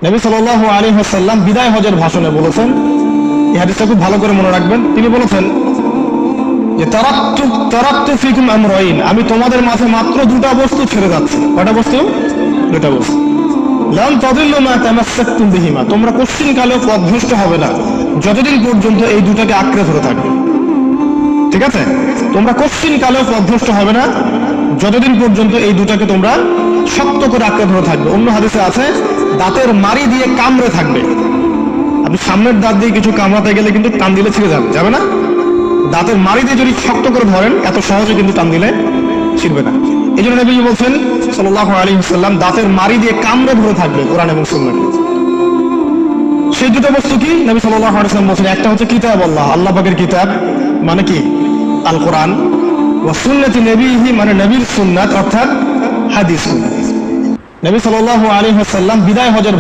নবী সাল্লাল্লাহু আলাইহি ওয়াসাল্লাম বিদায় হজের ভাষণে বলেছেন, এই হাদিসটা খুব ভালো করে মনে রাখবেন। তিনি বলেছেন যে তারাকতু ফিকুম আমরাইন, আমি তোমাদের মাঝে মাত্র দুটা বস্তু ছেড়ে যাচ্ছি। কয়টা বস্তু? দুটা বস্তু। লান তাদিল্লু মা তামাসসাকতুম বিহিমা, তোমরা কোশ্চিনকালেও পথভ্রষ্ট হবে না যতদিন পর্যন্ত এই দুটাকে আঁকড়ে ধরে থাকবে। ঠিক আছে, তোমরা কোশ্চিনকালেও পথভ্রষ্ট হবে না যতদিন পর্যন্ত এই দুটাকে তোমরা শক্ত করে আঁকড়ে ধরে থাকবে। অন্য হাদিসে আছে দাঁতের মাড়ি দিয়ে কামড়ে থাকবে। আপনি সামনের দাঁত দিয়ে কিছু কামড়াতে গেলে কিন্তু টান দিলে ছিঁড়ে যাবে না? দাঁতের মাড়ি দিয়ে যদি শক্ত করে ধরেন এত সহজে কিন্তু টান দিলে ছিঁড়বে না। এই জন্য নবী বলছেন সাল্লাল্লাহু আলাইহি ওয়াসাল্লাম দাঁতের মাড়ি দিয়ে কামড়ে ধরে থাকবে কোরআন এবং সুন্নাহকে। সেই দুটো বস্তু কি? নবী সাল্লাল্লাহু আলাইহি ওয়াসাল্লাম বলছেন, একটা হচ্ছে কিতাব আল্লাহ, আল্লাহ পাকের কিতাব মানে কি? আল কোরআন। ওয়া সুন্নতি নবীহি মানে নবীর সুন্নাত অর্থাৎ হাদিস। নবী সাল্লাল্লাহু আলাইহি ওয়াসাল্লাম বিদায় হজের